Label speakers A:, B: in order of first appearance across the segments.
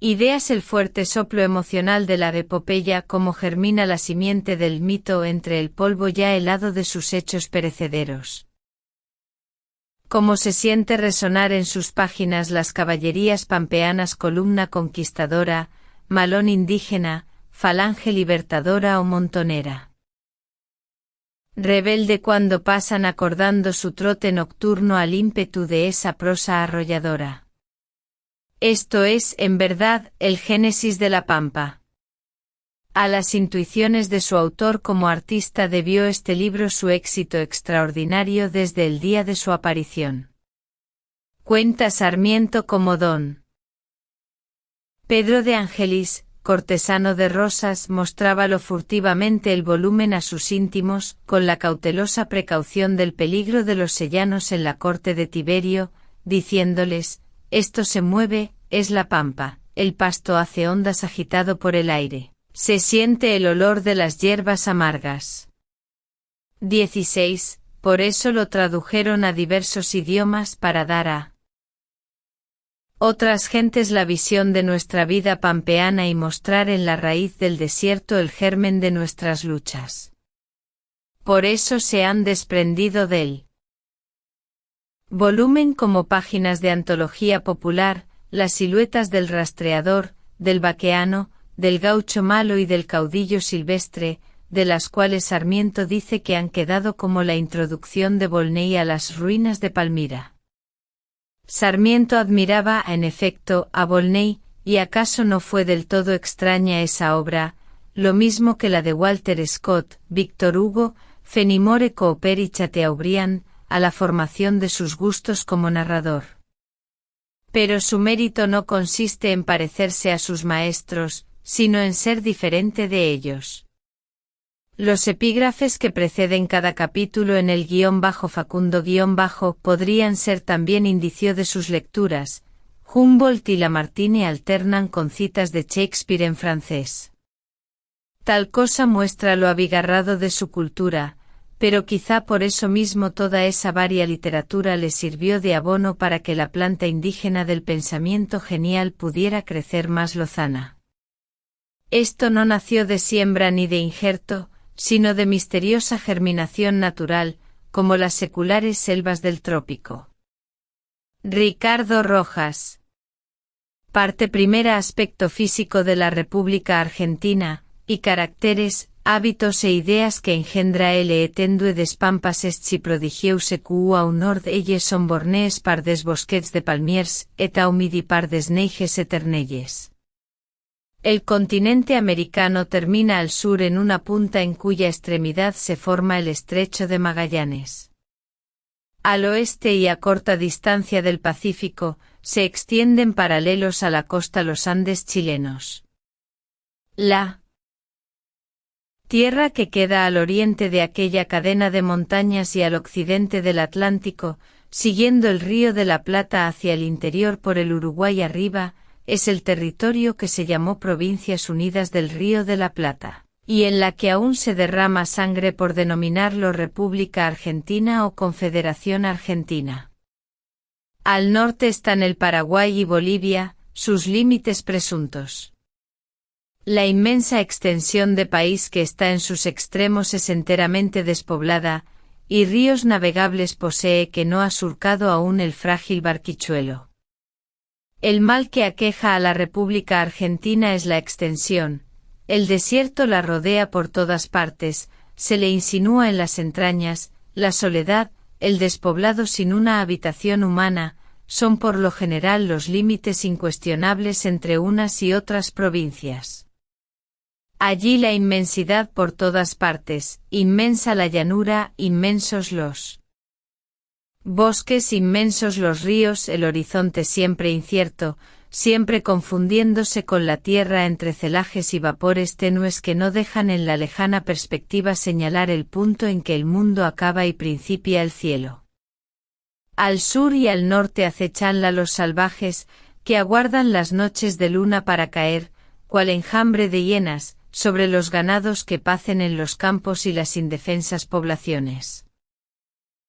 A: Ideas el fuerte soplo emocional de la epopeya, como germina la simiente del mito entre el polvo ya helado de sus hechos perecederos. Cómo se siente resonar en sus páginas las caballerías pampeanas, columna conquistadora, malón indígena, falange libertadora o montonera. Rebelde cuando pasan acordando su trote nocturno al ímpetu de esa prosa arrolladora. Esto es, en verdad, el génesis de la pampa. A las intuiciones de su autor como artista debió este libro su éxito extraordinario desde el día de su aparición. Cuenta Sarmiento como don Pedro de Angelis, cortesano de Rosas, mostrábalo furtivamente el volumen a sus íntimos, con la cautelosa precaución del peligro de los seyanos en la corte de Tiberio, diciéndoles: esto se mueve, es la pampa, el pasto hace ondas agitado por el aire, se siente el olor de las hierbas amargas. 16. Por eso lo tradujeron a diversos idiomas para dar a otras gentes la visión de nuestra vida pampeana y mostrar en la raíz del desierto el germen de nuestras luchas. Por eso se han desprendido del volumen como páginas de antología popular, las siluetas del rastreador, del vaqueano, del gaucho malo y del caudillo silvestre, de las cuales Sarmiento dice que han quedado como la introducción de Volney a las ruinas de Palmira. Sarmiento admiraba, en efecto, a Volney, y acaso no fue del todo extraña esa obra, lo mismo que la de Walter Scott, Víctor Hugo, Fenimore Cooper y Chateaubriand, a la formación de sus gustos como narrador. Pero su mérito no consiste en parecerse a sus maestros, sino en ser diferente de ellos. Los epígrafes que preceden cada capítulo en el _Facundo_ podrían ser también indicio de sus lecturas. Humboldt y Lamartine alternan con citas de Shakespeare en francés. Tal cosa muestra lo abigarrado de su cultura, pero quizá por eso mismo toda esa varia literatura le sirvió de abono para que la planta indígena del pensamiento genial pudiera crecer más lozana. Esto no nació de siembra ni de injerto, sino de misteriosa germinación natural, como las seculares selvas del trópico. Ricardo Rojas. Parte primera. Aspecto físico de la República Argentina, y caracteres, hábitos e ideas que engendra el tendue des pampas est prodigieuse au nord elles son bornés par des bosquets de palmiers, et humidi par des neiges eternelles. El continente americano termina al sur en una punta en cuya extremidad se forma el estrecho de Magallanes. Al oeste y a corta distancia del Pacífico, se extienden paralelos a la costa los Andes chilenos. La tierra que queda al oriente de aquella cadena de montañas y al occidente del Atlántico, siguiendo el río de la Plata hacia el interior por el Uruguay arriba, es el territorio que se llamó Provincias Unidas del Río de la Plata, y en la que aún se derrama sangre por denominarlo República Argentina o Confederación Argentina. Al norte están el Paraguay y Bolivia, sus límites presuntos. La inmensa extensión de país que está en sus extremos es enteramente despoblada, y ríos navegables posee que no ha surcado aún el frágil barquichuelo. El mal que aqueja a la República Argentina es la extensión, el desierto la rodea por todas partes, se le insinúa en las entrañas, la soledad, el despoblado sin una habitación humana, son por lo general los límites incuestionables entre unas y otras provincias. Allí la inmensidad por todas partes, inmensa la llanura, inmensos los bosques, inmensos los ríos, el horizonte siempre incierto, siempre confundiéndose con la tierra entre celajes y vapores tenues que no dejan en la lejana perspectiva señalar el punto en que el mundo acaba y principia el cielo. Al sur y al norte acechanla los salvajes, que aguardan las noches de luna para caer, cual enjambre de hienas, sobre los ganados que pacen en los campos y las indefensas poblaciones.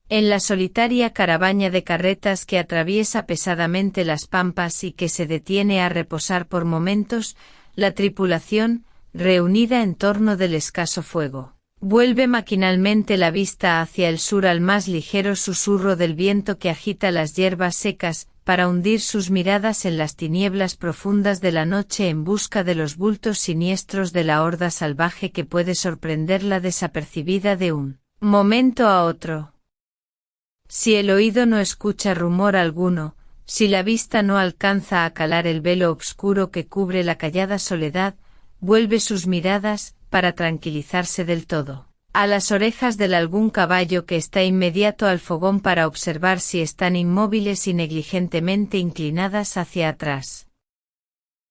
A: En la solitaria caravana de carretas que atraviesa pesadamente las pampas y que se detiene a reposar por momentos, la tripulación, reunida en torno del escaso fuego, vuelve maquinalmente la vista hacia el sur al más ligero susurro del viento que agita las hierbas secas, para hundir sus miradas en las tinieblas profundas de la noche en busca de los bultos siniestros de la horda salvaje que puede sorprenderla desapercibida de un momento a otro. Si el oído no escucha rumor alguno, si la vista no alcanza a calar el velo obscuro que cubre la callada soledad, vuelve sus miradas, para tranquilizarse del todo, a las orejas del algún caballo que está inmediato al fogón para observar si están inmóviles y negligentemente inclinadas hacia atrás.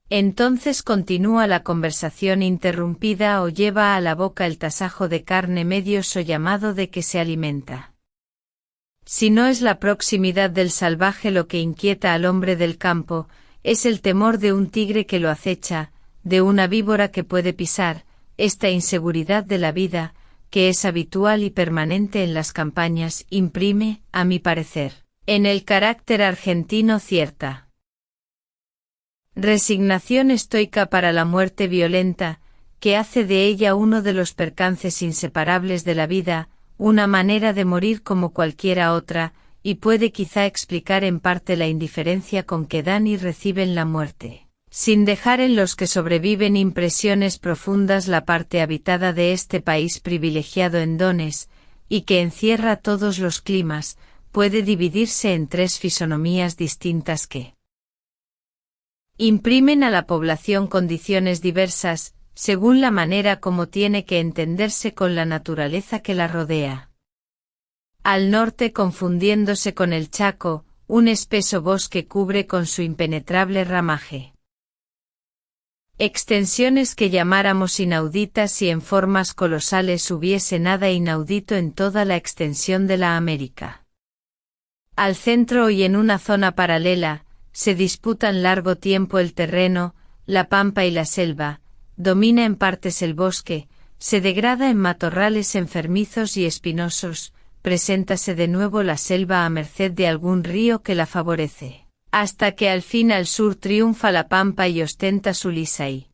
A: Entonces continúa la conversación interrumpida o lleva a la boca el tasajo de carne medio llamado de que se alimenta. Si no es la proximidad del salvaje lo que inquieta al hombre del campo, es el temor de un tigre que lo acecha, de una víbora que puede pisar, esta inseguridad de la vida, que es habitual y permanente en las campañas, imprime, a mi parecer, en el carácter argentino cierta resignación estoica para la muerte violenta, que hace de ella uno de los percances inseparables de la vida, una manera de morir como cualquiera otra, y puede quizá explicar en parte la indiferencia con que dan y reciben la muerte, sin dejar en los que sobreviven impresiones profundas la parte habitada de este país privilegiado en dones, y que encierra todos los climas, puede dividirse en tres fisonomías distintas que imprimen a la población condiciones diversas, según la manera como tiene que entenderse con la naturaleza que la rodea. Al norte, confundiéndose con el Chaco, un espeso bosque cubre con su impenetrable ramaje extensiones que llamáramos inauditas si en formas colosales hubiese nada inaudito en toda la extensión de la América. Al centro y en una zona paralela, se disputan largo tiempo el terreno, la pampa y la selva, domina en partes el bosque, se degrada en matorrales enfermizos y espinosos, preséntase de nuevo la selva a merced de algún río que la favorece, hasta que al fin al sur triunfa la pampa y ostenta su lisa y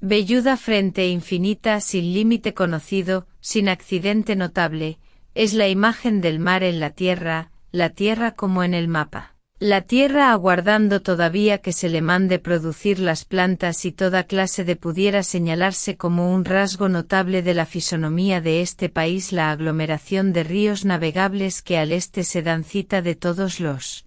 A: velluda frente infinita sin límite conocido, sin accidente notable, es la imagen del mar en la tierra como en el mapa. La tierra aguardando todavía que se le mande producir las plantas y toda clase de pudiera señalarse como un rasgo notable de la fisonomía de este país la aglomeración de ríos navegables que al este se dan cita de todos los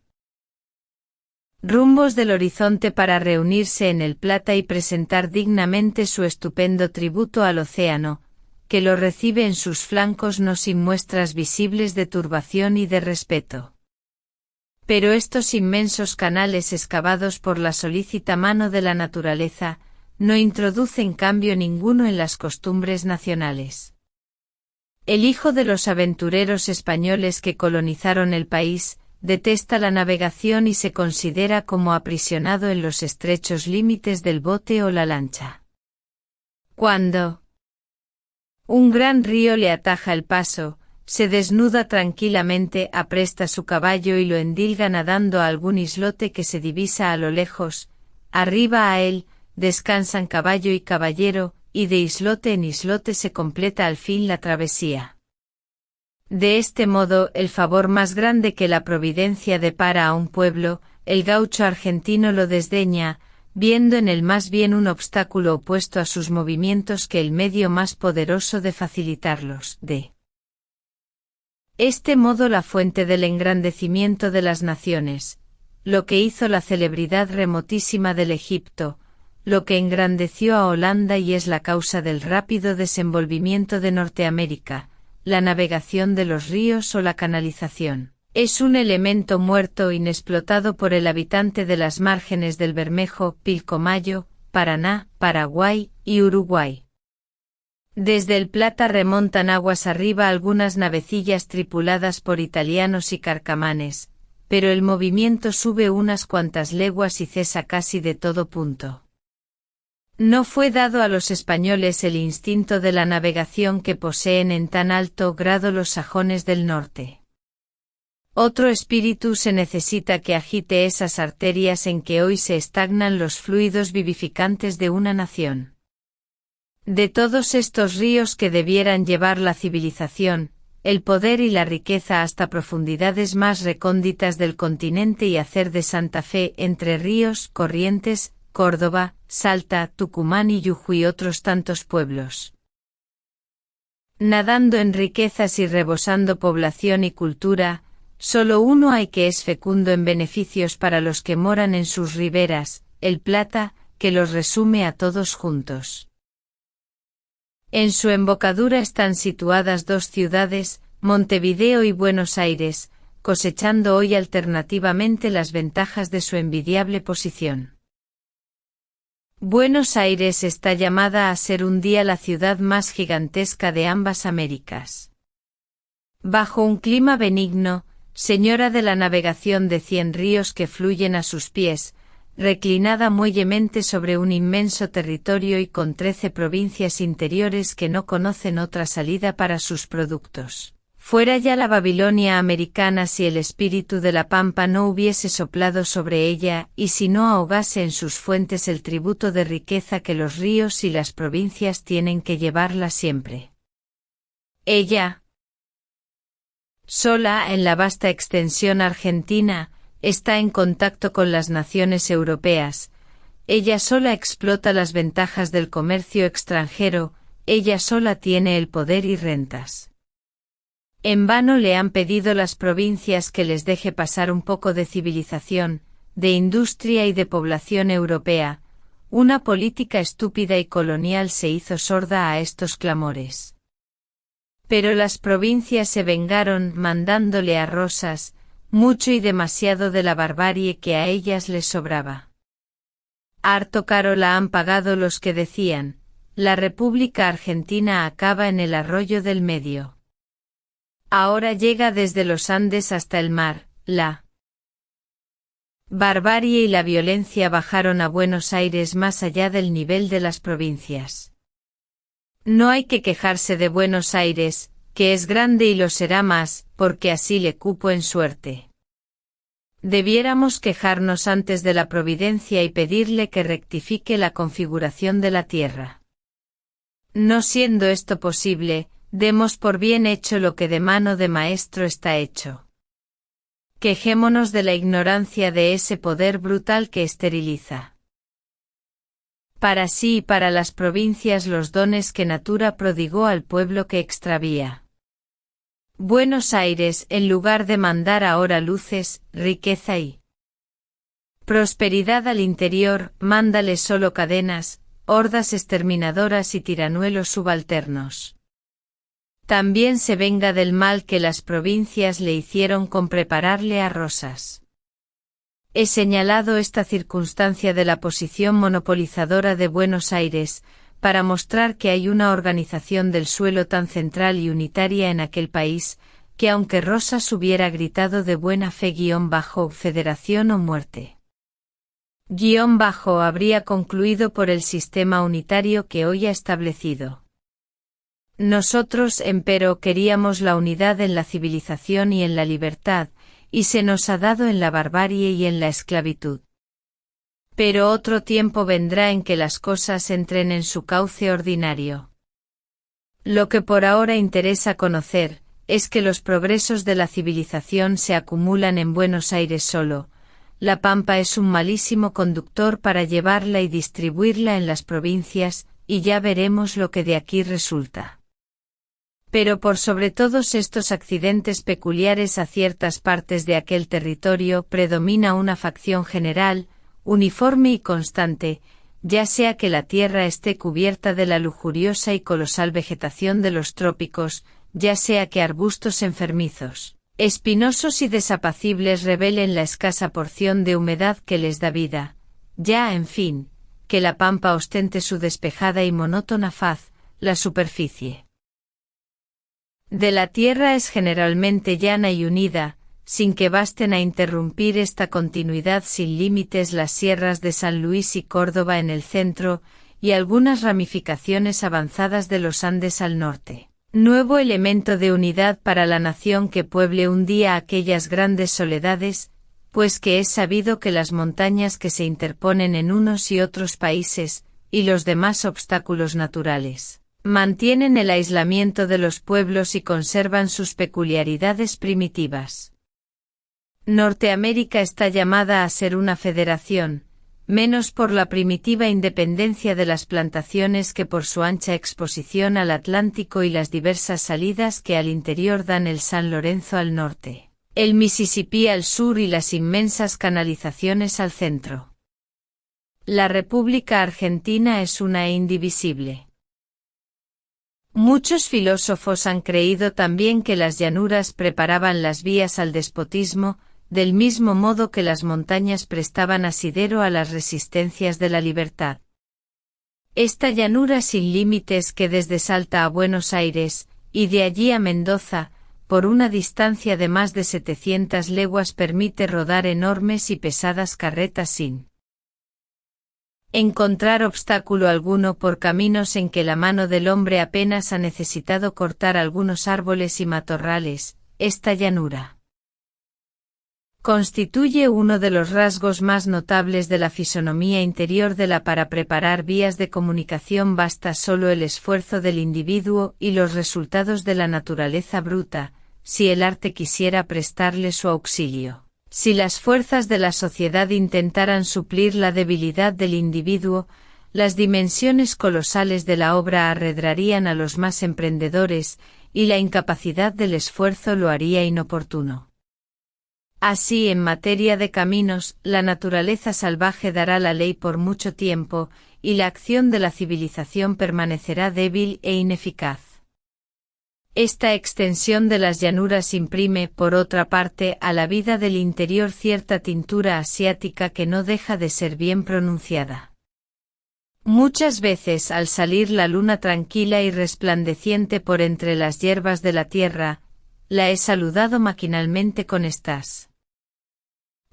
A: rumbos del horizonte para reunirse en el Plata y presentar dignamente su estupendo tributo al océano, que lo recibe en sus flancos no sin muestras visibles de turbación y de respeto. Pero estos inmensos canales excavados por la solícita mano de la naturaleza, no introducen cambio ninguno en las costumbres nacionales. El hijo de los aventureros españoles que colonizaron el país, detesta la navegación y se considera como aprisionado en los estrechos límites del bote o la lancha. Cuando un gran río le ataja el paso, se desnuda tranquilamente, apresta su caballo y lo endilga nadando a algún islote que se divisa a lo lejos, arriba a él, descansan caballo y caballero, y de islote en islote se completa al fin la travesía. De este modo, el favor más grande que la providencia depara a un pueblo, el gaucho argentino lo desdeña, viendo en él más bien un obstáculo opuesto a sus movimientos que el medio más poderoso de facilitarlos. De este modo la fuente del engrandecimiento de las naciones, lo que hizo la celebridad remotísima del Egipto, lo que engrandeció a Holanda y es la causa del rápido desenvolvimiento de Norteamérica, la navegación de los ríos o la canalización, es un elemento muerto inexplotado por el habitante de las márgenes del Bermejo, Pilcomayo, Paraná, Paraguay y Uruguay. Desde el Plata remontan aguas arriba algunas navecillas tripuladas por italianos y carcamanes, pero el movimiento sube unas cuantas leguas y cesa casi de todo punto. No fue dado a los españoles el instinto de la navegación que poseen en tan alto grado los sajones del norte. Otro espíritu se necesita que agite esas arterias en que hoy se estagnan los fluidos vivificantes de una nación. De todos estos ríos que debieran llevar la civilización, el poder y la riqueza hasta profundidades más recónditas del continente y hacer de Santa Fe, Entre Ríos, Corrientes, Córdoba, Salta, Tucumán y Jujuy otros tantos pueblos. Nadando en riquezas y rebosando población y cultura, solo uno hay que es fecundo en beneficios para los que moran en sus riberas, el Plata, que los resume a todos juntos. En su embocadura están situadas dos ciudades, Montevideo y Buenos Aires, cosechando hoy alternativamente las ventajas de su envidiable posición. Buenos Aires está llamada a ser un día la ciudad más gigantesca de ambas Américas. Bajo un clima benigno, señora de la navegación de 100 ríos que fluyen a sus pies, reclinada muellemente sobre un inmenso territorio y con 13 provincias interiores que no conocen otra salida para sus productos. Fuera ya la Babilonia americana si el espíritu de la pampa no hubiese soplado sobre ella y si no ahogase en sus fuentes el tributo de riqueza que los ríos y las provincias tienen que llevarla siempre. Ella, sola en la vasta extensión argentina, está en contacto con las naciones europeas, ella sola explota las ventajas del comercio extranjero, ella sola tiene el poder y rentas. En vano le han pedido las provincias que les deje pasar un poco de civilización, de industria y de población europea, una política estúpida y colonial se hizo sorda a estos clamores. Pero las provincias se vengaron mandándole a Rosas, mucho y demasiado de la barbarie que a ellas les sobraba. Harto caro la han pagado los que decían, la República Argentina acaba en el arroyo del medio. Ahora llega desde los Andes hasta el mar, la barbarie y la violencia bajaron a Buenos Aires más allá del nivel de las provincias. No hay que quejarse de Buenos Aires, que es grande y lo será más, porque así le cupo en suerte. Debiéramos quejarnos antes de la providencia y pedirle que rectifique la configuración de la tierra. No siendo esto posible, demos por bien hecho lo que de mano de maestro está hecho. Quejémonos de la ignorancia de ese poder brutal que esteriliza para sí y para las provincias los dones que natura prodigó al pueblo que extravía. Buenos Aires, en lugar de mandar ahora luces, riqueza y prosperidad al interior, mándale solo cadenas, hordas exterminadoras y tiranuelos subalternos. También se venga del mal que las provincias le hicieron con prepararle a Rosas. He señalado esta circunstancia de la posición monopolizadora de Buenos Aires, para mostrar que hay una organización del suelo tan central y unitaria en aquel país, que aunque Rosas hubiera gritado de buena fe -federación o muerte, habría concluido por el sistema unitario que hoy ha establecido. Nosotros, empero, queríamos la unidad en la civilización y en la libertad, y se nos ha dado en la barbarie y en la esclavitud. Pero otro tiempo vendrá en que las cosas entren en su cauce ordinario. Lo que por ahora interesa conocer, es que los progresos de la civilización se acumulan en Buenos Aires solo. La pampa es un malísimo conductor para llevarla y distribuirla en las provincias, y ya veremos lo que de aquí resulta. Pero por sobre todos estos accidentes peculiares a ciertas partes de aquel territorio predomina una facción general, uniforme y constante, ya sea que la tierra esté cubierta de la lujuriosa y colosal vegetación de los trópicos, ya sea que arbustos enfermizos, espinosos y desapacibles revelen la escasa porción de humedad que les da vida, ya, en fin, que la pampa ostente su despejada y monótona faz, la superficie de la tierra es generalmente llana y unida, sin que basten a interrumpir esta continuidad sin límites las sierras de San Luis y Córdoba en el centro, y algunas ramificaciones avanzadas de los Andes al norte. Nuevo elemento de unidad para la nación que pueble un día aquellas grandes soledades, pues que es sabido que las montañas que se interponen en unos y otros países, y los demás obstáculos naturales, mantienen el aislamiento de los pueblos y conservan sus peculiaridades primitivas. Norteamérica está llamada a ser una federación, menos por la primitiva independencia de las plantaciones que por su ancha exposición al Atlántico y las diversas salidas que al interior dan el San Lorenzo al norte, el Mississippi al sur y las inmensas canalizaciones al centro. La República Argentina es una e indivisible. Muchos filósofos han creído también que las llanuras preparaban las vías al despotismo, del mismo modo que las montañas prestaban asidero a las resistencias de la libertad. Esta llanura sin límites que desde Salta a Buenos Aires, y de allí a Mendoza, por una distancia de más de 700 leguas permite rodar enormes y pesadas carretas sin encontrar obstáculo alguno por caminos en que la mano del hombre apenas ha necesitado cortar algunos árboles y matorrales. Esta llanura constituye uno de los rasgos más notables de la fisonomía interior de la. Para preparar vías de comunicación basta solo el esfuerzo del individuo y los resultados de la naturaleza bruta, si el arte quisiera prestarle su auxilio. Si las fuerzas de la sociedad intentaran suplir la debilidad del individuo, las dimensiones colosales de la obra arredrarían a los más emprendedores, y la incapacidad del esfuerzo lo haría inoportuno. Así, en materia de caminos, la naturaleza salvaje dará la ley por mucho tiempo, y la acción de la civilización permanecerá débil e ineficaz. Esta extensión de las llanuras imprime, por otra parte, a la vida del interior cierta tintura asiática que no deja de ser bien pronunciada. Muchas veces, al salir la luna tranquila y resplandeciente por entre las hierbas de la tierra, la he saludado maquinalmente con estas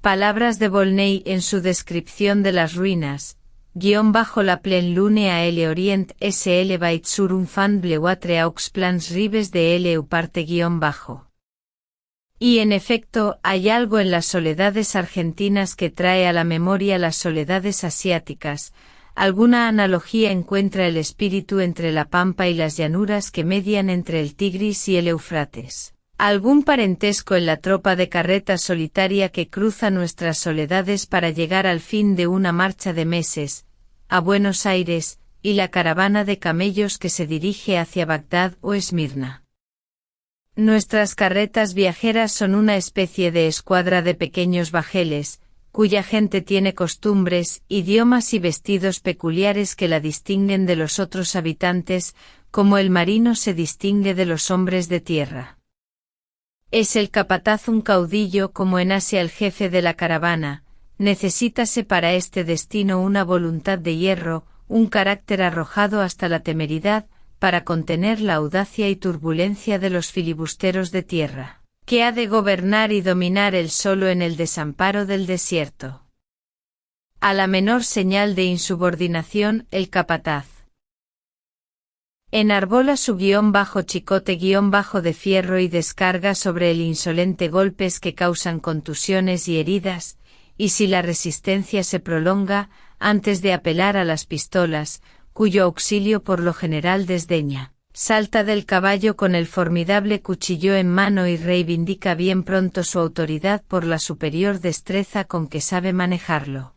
A: palabras de Volney en su descripción de las ruinas, _la pleine lune à l'Orient sl bait sur un fan bleuâtre aux plans ribes de l parte _. Y en efecto, hay algo en las soledades argentinas que trae a la memoria las soledades asiáticas. Alguna analogía encuentra el espíritu entre la pampa y las llanuras que median entre el Tigris y el Eufrates. Algún parentesco en la tropa de carreta solitaria que cruza nuestras soledades para llegar al fin de una marcha de meses, a Buenos Aires, y la caravana de camellos que se dirige hacia Bagdad o Esmirna. Nuestras carretas viajeras son una especie de escuadra de pequeños bajeles, cuya gente tiene costumbres, idiomas y vestidos peculiares que la distinguen de los otros habitantes, como el marino se distingue de los hombres de tierra. Es el capataz un caudillo como en Asia el jefe de la caravana, necesítase para este destino una voluntad de hierro, un carácter arrojado hasta la temeridad, para contener la audacia y turbulencia de los filibusteros de tierra, que ha de gobernar y dominar él solo en el desamparo del desierto. A la menor señal de insubordinación, el capataz enarbola su chicote de fierro y descarga sobre el insolente golpes que causan contusiones y heridas, y si la resistencia se prolonga, antes de apelar a las pistolas, cuyo auxilio por lo general desdeña, salta del caballo con el formidable cuchillo en mano y reivindica bien pronto su autoridad por la superior destreza con que sabe manejarlo.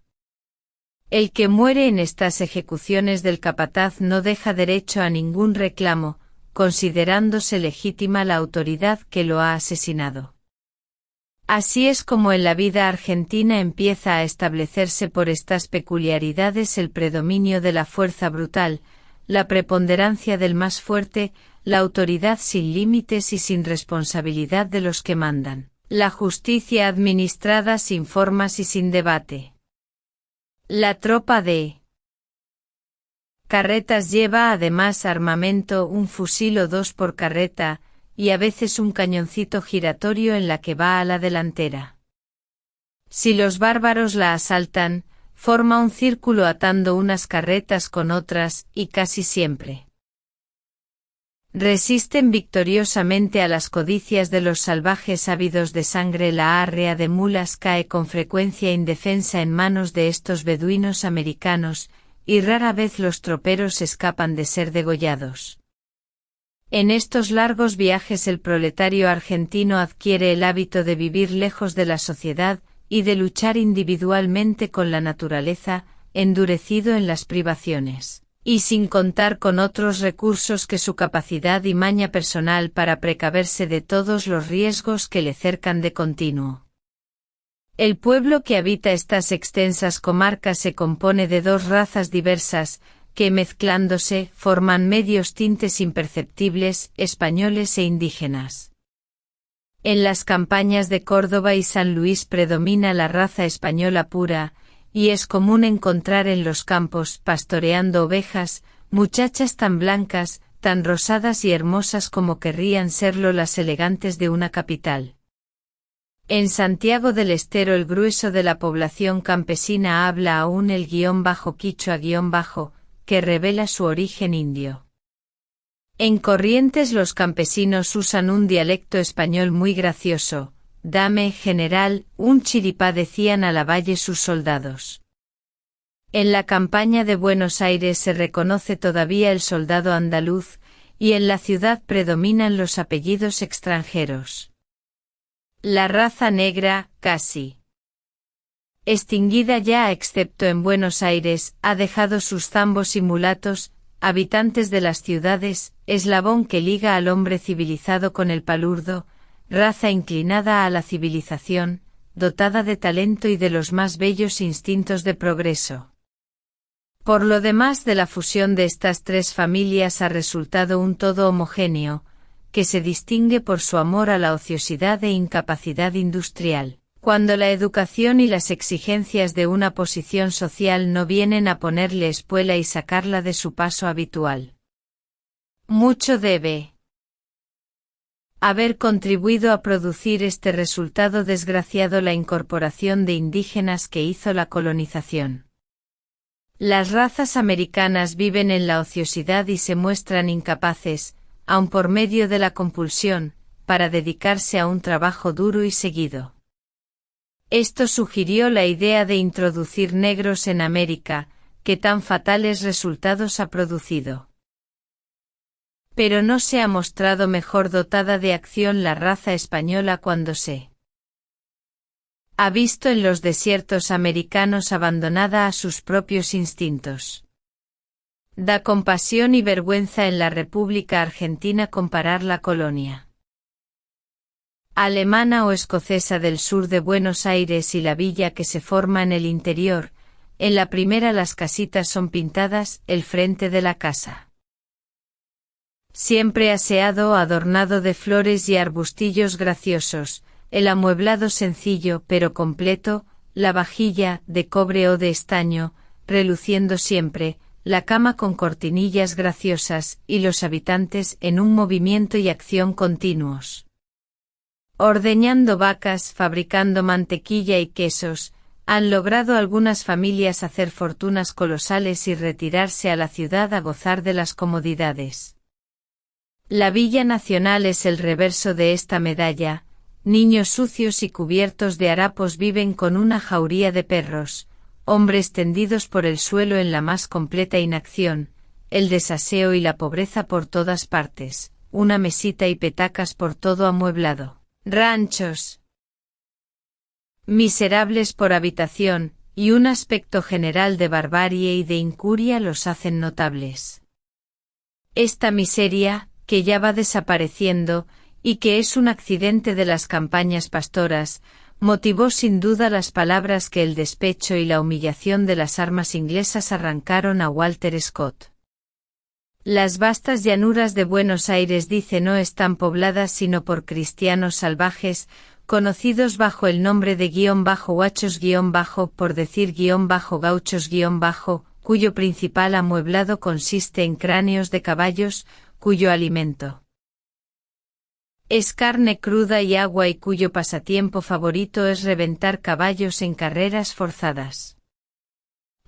A: El que muere en estas ejecuciones del capataz no deja derecho a ningún reclamo, considerándose legítima la autoridad que lo ha asesinado. Así es como en la vida argentina empieza a establecerse por estas peculiaridades el predominio de la fuerza brutal, la preponderancia del más fuerte, la autoridad sin límites y sin responsabilidad de los que mandan, la justicia administrada sin formas y sin debate. La tropa de carretas lleva además armamento, un fusil o dos por carreta, y a veces un cañoncito giratorio en la que va a la delantera. Si los bárbaros la asaltan, forma un círculo atando unas carretas con otras, y casi siempre resisten victoriosamente a las codicias de los salvajes ávidos de sangre. La arrea de mulas cae con frecuencia indefensa en manos de estos beduinos americanos, y rara vez los troperos escapan de ser degollados. En estos largos viajes el proletario argentino adquiere el hábito de vivir lejos de la sociedad, y de luchar individualmente con la naturaleza, endurecido en las privaciones, y sin contar con otros recursos que su capacidad y maña personal para precaverse de todos los riesgos que le cercan de continuo. El pueblo que habita estas extensas comarcas se compone de dos razas diversas, que mezclándose forman medios tintes imperceptibles, españoles e indígenas. En las campañas de Córdoba y San Luis predomina la raza española pura, y es común encontrar en los campos, pastoreando ovejas, muchachas tan blancas, tan rosadas y hermosas como querrían serlo las elegantes de una capital. En Santiago del Estero el grueso de la población campesina habla aún el _quichua_, que revela su origen indio. En Corrientes los campesinos usan un dialecto español muy gracioso. Dame, general, un chiripá, decían a Lavalle sus soldados. En la campaña de Buenos Aires se reconoce todavía el soldado andaluz, y en la ciudad predominan los apellidos extranjeros. La raza negra, casi extinguida ya excepto en Buenos Aires, ha dejado sus zambos y mulatos, habitantes de las ciudades, eslabón que liga al hombre civilizado con el palurdo, raza inclinada a la civilización, dotada de talento y de los más bellos instintos de progreso. Por lo demás, de la fusión de estas tres familias ha resultado un todo homogéneo, que se distingue por su amor a la ociosidad e incapacidad industrial, cuando la educación y las exigencias de una posición social no vienen a ponerle espuela y sacarla de su paso habitual. Mucho debe haber contribuido a producir este resultado desgraciado la incorporación de indígenas que hizo la colonización. Las razas americanas viven en la ociosidad y se muestran incapaces, aun por medio de la compulsión, para dedicarse a un trabajo duro y seguido. Esto sugirió la idea de introducir negros en América, que tan fatales resultados ha producido. Pero no se ha mostrado mejor dotada de acción la raza española cuando se ha visto en los desiertos americanos abandonada a sus propios instintos. Da compasión y vergüenza en la República Argentina comparar la colonia alemana o escocesa del sur de Buenos Aires y la villa que se forma en el interior. En la primera las casitas son pintadas, el frente de la casa siempre aseado o adornado de flores y arbustillos graciosos, el amueblado sencillo pero completo, la vajilla, de cobre o de estaño, reluciendo siempre, la cama con cortinillas graciosas, y los habitantes en un movimiento y acción continuos. Ordeñando vacas, fabricando mantequilla y quesos, han logrado algunas familias hacer fortunas colosales y retirarse a la ciudad a gozar de las comodidades. La Villa Nacional es el reverso de esta medalla. Niños sucios y cubiertos de harapos viven con una jauría de perros, hombres tendidos por el suelo en la más completa inacción, el desaseo y la pobreza por todas partes, una mesita y petacas por todo amueblado, ranchos miserables por habitación, y un aspecto general de barbarie y de incuria los hacen notables. Esta miseria, que ya va desapareciendo, y que es un accidente de las campañas pastoras, motivó sin duda las palabras que el despecho y la humillación de las armas inglesas arrancaron a Walter Scott. Las vastas llanuras de Buenos Aires, dice, no están pobladas sino por cristianos salvajes, conocidos bajo el nombre de _guachos_, por decir _gauchos_, cuyo principal amueblado consiste en cráneos de caballos, cuyo alimento es carne cruda y agua, y cuyo pasatiempo favorito es reventar caballos en carreras forzadas.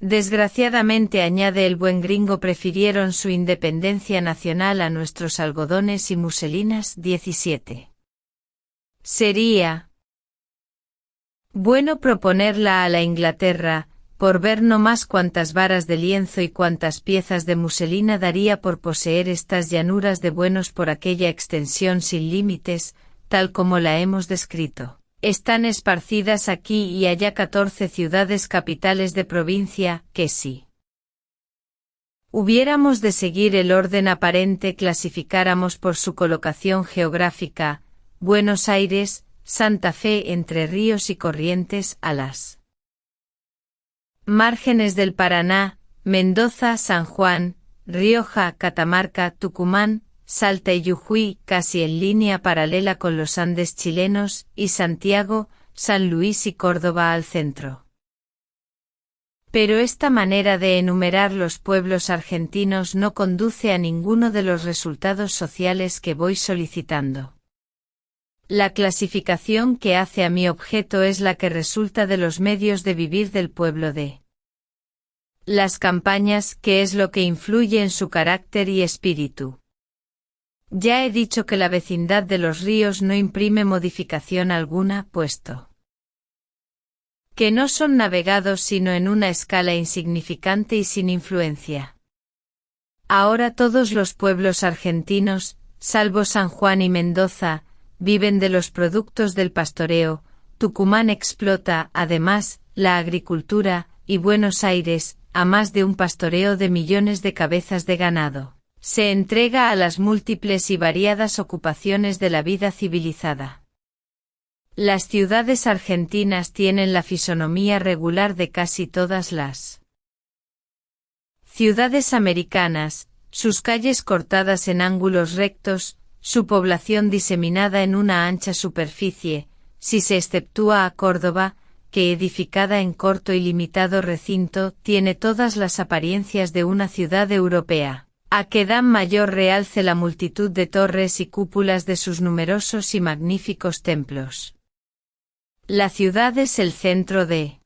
A: Desgraciadamente, añade el buen gringo, prefirieron su independencia nacional a nuestros algodones y muselinas. 17. Sería bueno proponerla a la Inglaterra, por ver no más cuántas varas de lienzo y cuántas piezas de muselina daría por poseer estas llanuras de buenos por aquella extensión sin límites, tal como la hemos descrito. Están esparcidas aquí y allá 14 ciudades capitales de provincia, que si hubiéramos de seguir el orden aparente clasificáramos por su colocación geográfica: Buenos Aires, Santa Fe, Entre Ríos y Corrientes, a las márgenes del Paraná, Mendoza, San Juan, Rioja, Catamarca, Tucumán, Salta y Jujuy, casi en línea paralela con los Andes chilenos, y Santiago, San Luis y Córdoba al centro. Pero esta manera de enumerar los pueblos argentinos no conduce a ninguno de los resultados sociales que voy solicitando. La clasificación que hace a mi objeto es la que resulta de los medios de vivir del pueblo de las campañas, que es lo que influye en su carácter y espíritu. Ya he dicho que la vecindad de los ríos no imprime modificación alguna, puesto que no son navegados sino en una escala insignificante y sin influencia. Ahora todos los pueblos argentinos, salvo San Juan y Mendoza, viven de los productos del pastoreo. Tucumán explota, además, la agricultura, y Buenos Aires, a más de un pastoreo de millones de cabezas de ganado, se entrega a las múltiples y variadas ocupaciones de la vida civilizada. Las ciudades argentinas tienen la fisonomía regular de casi todas las ciudades americanas, sus calles cortadas en ángulos rectos, su población diseminada en una ancha superficie, si se exceptúa a Córdoba, que edificada en corto y limitado recinto tiene todas las apariencias de una ciudad europea, a que dan mayor realce la multitud de torres y cúpulas de sus numerosos y magníficos templos. La ciudad es el centro de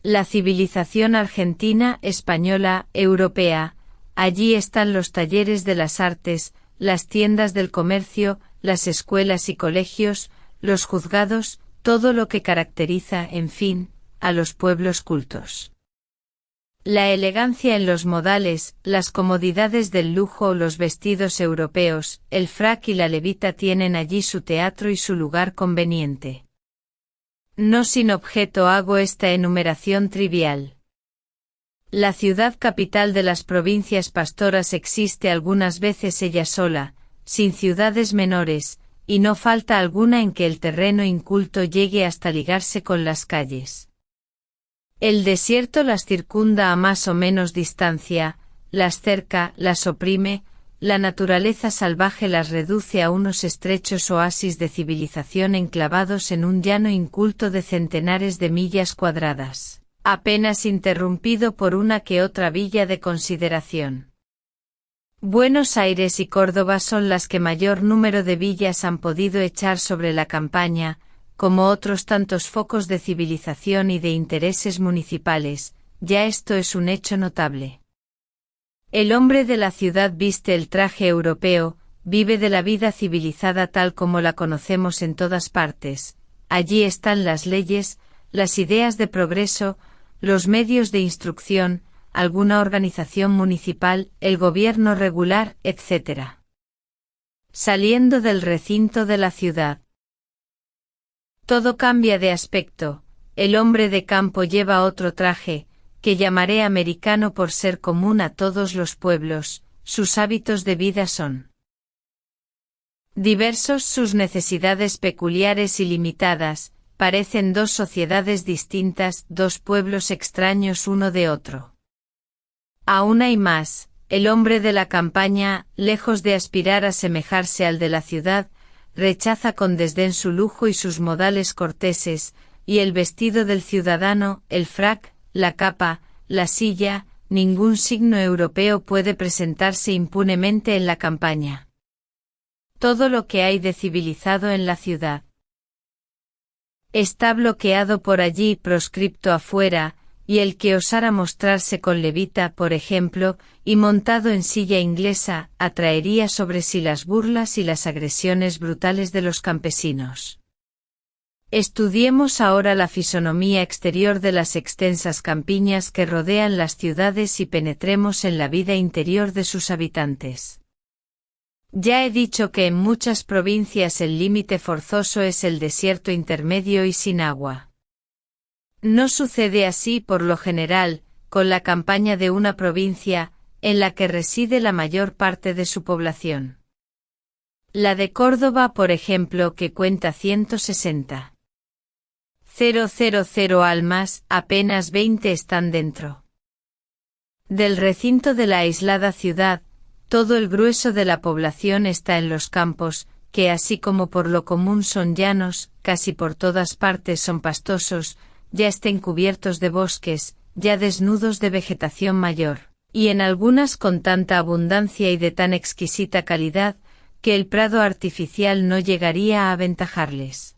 A: la civilización argentina, española, europea. Allí están los talleres de las artes, las tiendas del comercio, las escuelas y colegios, los juzgados, todo lo que caracteriza, en fin, a los pueblos cultos. La elegancia en los modales, las comodidades del lujo o los vestidos europeos, el frac y la levita tienen allí su teatro y su lugar conveniente. No sin objeto hago esta enumeración trivial. La ciudad capital de las provincias pastoras existe algunas veces ella sola, sin ciudades menores, y no falta alguna en que el terreno inculto llegue hasta ligarse con las calles. El desierto las circunda a más o menos distancia, las cerca, las oprime, la naturaleza salvaje las reduce a unos estrechos oasis de civilización enclavados en un llano inculto de centenares de millas cuadradas, apenas interrumpido por una que otra villa de consideración. Buenos Aires y Córdoba son las que mayor número de villas han podido echar sobre la campaña, como otros tantos focos de civilización y de intereses municipales. Ya esto es un hecho notable. El hombre de la ciudad viste el traje europeo, vive de la vida civilizada tal como la conocemos en todas partes. Allí están las leyes, las ideas de progreso, los medios de instrucción, alguna organización municipal, el gobierno regular, etc. Saliendo del recinto de la ciudad, todo cambia de aspecto. El hombre de campo lleva otro traje, que llamaré americano por ser común a todos los pueblos. Sus hábitos de vida son diversos, sus necesidades peculiares y limitadas. Parecen dos sociedades distintas, dos pueblos extraños uno de otro. Aún hay más. El hombre de la campaña, lejos de aspirar a asemejarse al de la ciudad, rechaza con desdén su lujo y sus modales corteses, y el vestido del ciudadano, el frac, la capa, la silla. Ningún signo europeo puede presentarse impunemente en la campaña. Todo lo que hay de civilizado en la ciudad está bloqueado por allí, proscripto afuera, y el que osara mostrarse con levita, por ejemplo, y montado en silla inglesa, atraería sobre sí las burlas y las agresiones brutales de los campesinos. Estudiemos ahora la fisonomía exterior de las extensas campiñas que rodean las ciudades y penetremos en la vida interior de sus habitantes. Ya he dicho que en muchas provincias el límite forzoso es el desierto intermedio y sin agua. No sucede así por lo general, con la campaña de una provincia, en la que reside la mayor parte de su población. La de Córdoba, por ejemplo, que cuenta 160,000 almas, apenas 20 están dentro del recinto de la aislada ciudad. Todo el grueso de la población está en los campos, que así como por lo común son llanos, casi por todas partes son pastosos, ya estén cubiertos de bosques, ya desnudos de vegetación mayor, y en algunas con tanta abundancia y de tan exquisita calidad, que el prado artificial no llegaría a aventajarles.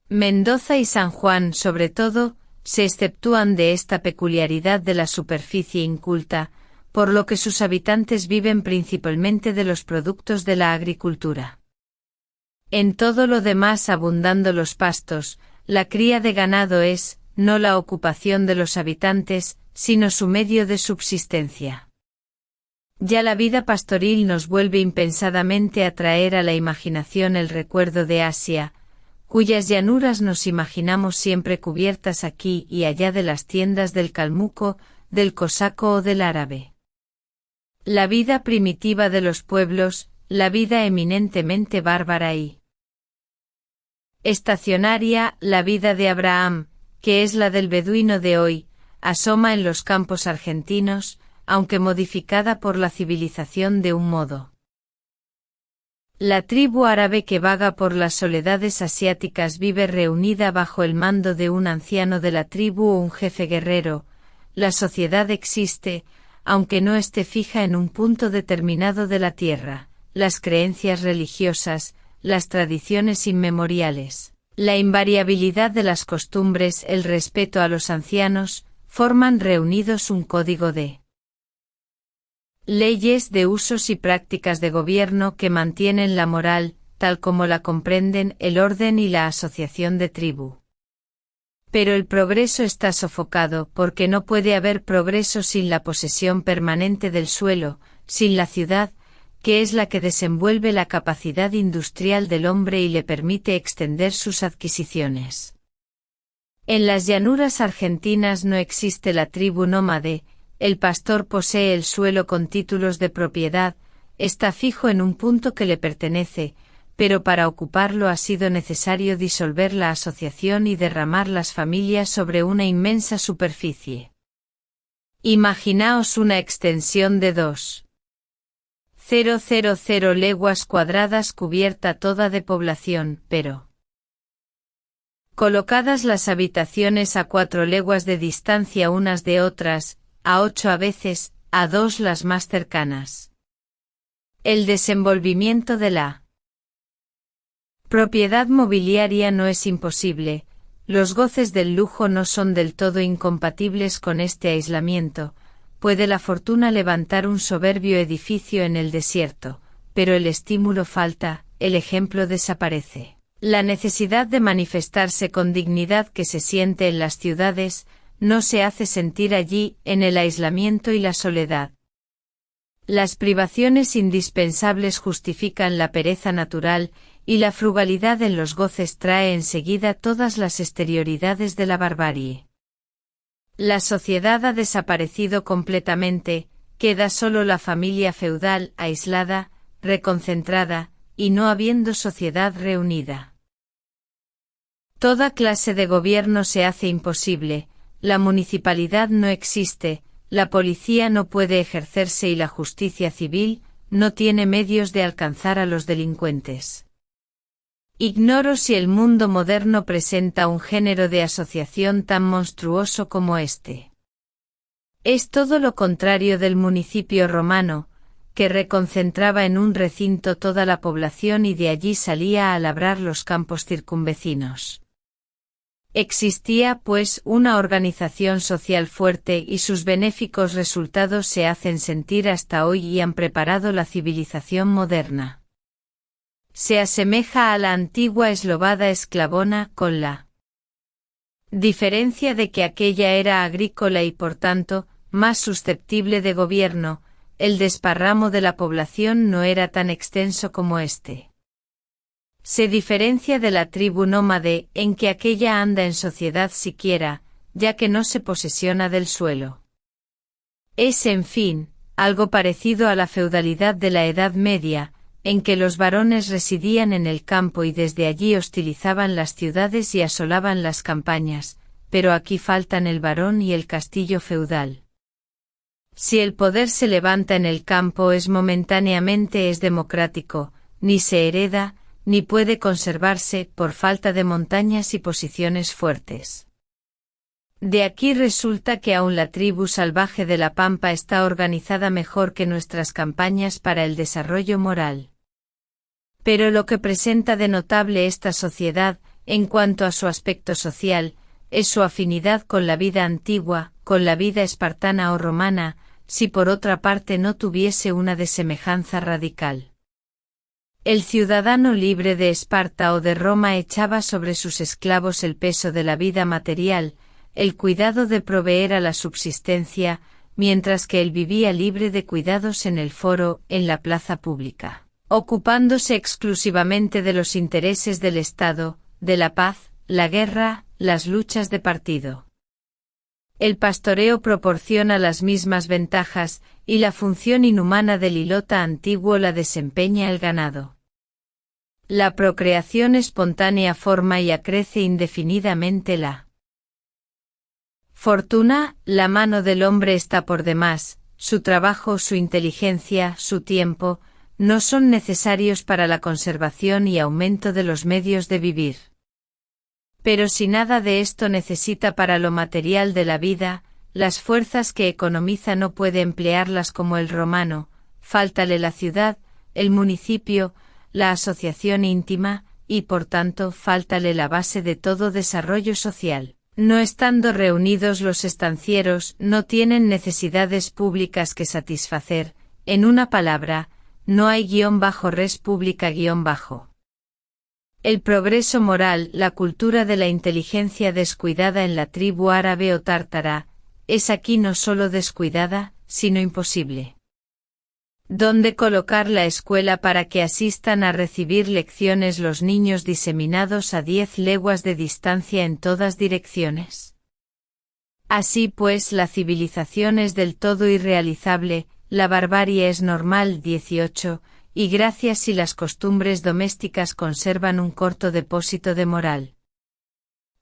A: Mendoza y San Juan, sobre todo, se exceptúan de esta peculiaridad de la superficie inculta, por lo que sus habitantes viven principalmente de los productos de la agricultura. En todo lo demás, abundando los pastos, la cría de ganado es, no la ocupación de los habitantes, sino su medio de subsistencia. Ya la vida pastoril nos vuelve impensadamente a traer a la imaginación el recuerdo de Asia, cuyas llanuras nos imaginamos siempre cubiertas aquí y allá de las tiendas del calmuco, del cosaco o del árabe. La vida primitiva de los pueblos, la vida eminentemente bárbara y estacionaria, la vida de Abraham, que es la del beduino de hoy, asoma en los campos argentinos, aunque modificada por la civilización de un modo. La tribu árabe que vaga por las soledades asiáticas vive reunida bajo el mando de un anciano de la tribu o un jefe guerrero. La sociedad existe, aunque no esté fija en un punto determinado de la tierra. Las creencias religiosas, las tradiciones inmemoriales, la invariabilidad de las costumbres, el respeto a los ancianos, forman reunidos un código de leyes, de usos y prácticas de gobierno que mantienen la moral, tal como la comprenden, el orden y la asociación de tribu. Pero el progreso está sofocado porque no puede haber progreso sin la posesión permanente del suelo, sin la ciudad, que es la que desenvuelve la capacidad industrial del hombre y le permite extender sus adquisiciones. En las llanuras argentinas no existe la tribu nómade. El pastor posee el suelo con títulos de propiedad, está fijo en un punto que le pertenece, pero para ocuparlo ha sido necesario disolver la asociación y derramar las familias sobre una inmensa superficie. Imaginaos una extensión de 2,000 leguas cuadradas cubierta toda de población, pero colocadas las habitaciones a 4 leguas de distancia unas de otras, a 8 a veces, a 2 las más cercanas. El desenvolvimiento de la propiedad mobiliaria no es imposible, los goces del lujo no son del todo incompatibles con este aislamiento. Puede la fortuna levantar un soberbio edificio en el desierto, pero el estímulo falta, el ejemplo desaparece. La necesidad de manifestarse con dignidad que se siente en las ciudades, no se hace sentir allí, en el aislamiento y la soledad. Las privaciones indispensables justifican la pereza natural, y la frugalidad en los goces trae enseguida todas las exterioridades de la barbarie. La sociedad ha desaparecido completamente, queda solo la familia feudal, aislada, reconcentrada, y no habiendo sociedad reunida. Toda clase de gobierno se hace imposible. La municipalidad no existe, la policía no puede ejercerse y la justicia civil no tiene medios de alcanzar a los delincuentes. Ignoro si el mundo moderno presenta un género de asociación tan monstruoso como este. Es todo lo contrario del municipio romano, que reconcentraba en un recinto toda la población y de allí salía a labrar los campos circunvecinos. Existía, pues, una organización social fuerte y sus benéficos resultados se hacen sentir hasta hoy y han preparado la civilización moderna. Se asemeja a la antigua eslobada esclavona con la diferencia de que aquella era agrícola y por tanto, más susceptible de gobierno, el desparramo de la población no era tan extenso como este. Se diferencia de la tribu nómade en que aquella anda en sociedad siquiera, ya que no se posesiona del suelo. Es, en fin, algo parecido a la feudalidad de la Edad Media, en que los varones residían en el campo y desde allí hostilizaban las ciudades y asolaban las campañas, pero aquí faltan el varón y el castillo feudal. Si el poder se levanta en el campo es momentáneamente es democrático, ni se hereda, ni puede conservarse por falta de montañas y posiciones fuertes. De aquí resulta que aún la tribu salvaje de la pampa está organizada mejor que nuestras campañas para el desarrollo moral. Pero lo que presenta de notable esta sociedad, en cuanto a su aspecto social, es su afinidad con la vida antigua, con la vida espartana o romana, si por otra parte no tuviese una desemejanza radical. El ciudadano libre de Esparta o de Roma echaba sobre sus esclavos el peso de la vida material, el cuidado de proveer a la subsistencia, mientras que él vivía libre de cuidados en el foro, en la plaza pública, ocupándose exclusivamente de los intereses del Estado, de la paz, la guerra, las luchas de partido. El pastoreo proporciona las mismas ventajas, y la función inhumana del hilota antiguo la desempeña el ganado. La procreación espontánea forma y acrece indefinidamente la fortuna, la mano del hombre está por demás, su trabajo, su inteligencia, su tiempo, no son necesarios para la conservación y aumento de los medios de vivir. Pero si nada de esto necesita para lo material de la vida, las fuerzas que economiza no puede emplearlas como el romano, fáltale la ciudad, el municipio, la asociación íntima, y por tanto fáltale la base de todo desarrollo social. No estando reunidos los estancieros, no tienen necesidades públicas que satisfacer, en una palabra, no hay res pública . El progreso moral, la cultura de la inteligencia descuidada en la tribu árabe o tártara, es aquí no solo descuidada, sino imposible. ¿Dónde colocar la escuela para que asistan a recibir lecciones los niños diseminados a 10 leguas de distancia en todas direcciones? Así pues, la civilización es del todo irrealizable, la barbarie es normal. 18, y gracias si las costumbres domésticas conservan un corto depósito de moral.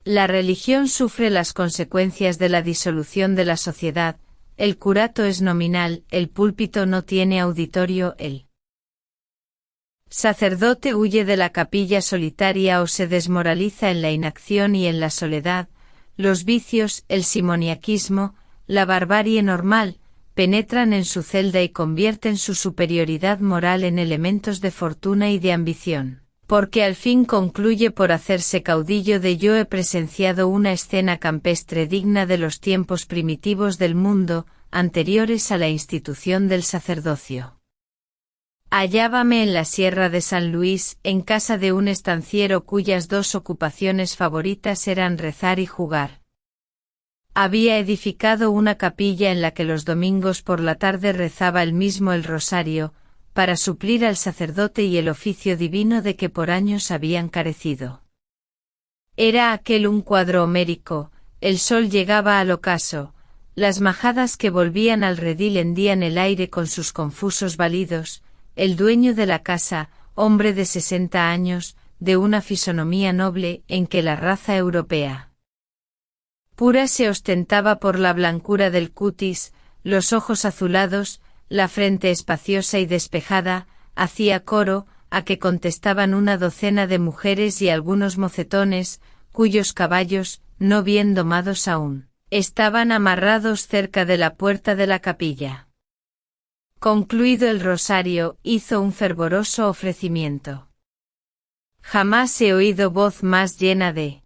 A: La religión sufre las consecuencias de la disolución de la sociedad. El curato es nominal, el púlpito no tiene auditorio, el sacerdote huye de la capilla solitaria o se desmoraliza en la inacción y en la soledad, los vicios, el simoniaquismo, la barbarie normal, penetran en su celda y convierten su superioridad moral en elementos de fortuna y de ambición, porque al fin concluye por hacerse caudillo de yo he presenciado una escena campestre digna de los tiempos primitivos del mundo, anteriores a la institución del sacerdocio. Hallábame en la Sierra de San Luis, en casa de un estanciero cuyas dos ocupaciones favoritas eran rezar y jugar. Había edificado una capilla en la que los domingos por la tarde rezaba él mismo el rosario, para suplir al sacerdote y el oficio divino de que por años habían carecido. Era aquel un cuadro homérico, el sol llegaba al ocaso, las majadas que volvían al redil hendían el aire con sus confusos balidos, el dueño de la casa, hombre de 60 años, de una fisonomía noble en que la raza europea pura se ostentaba por la blancura del cutis, los ojos azulados, la frente espaciosa y despejada, hacía coro, a que contestaban una docena de mujeres y algunos mocetones, cuyos caballos, no bien domados aún, estaban amarrados cerca de la puerta de la capilla. Concluido el rosario, hizo un fervoroso ofrecimiento. Jamás he oído voz más llena de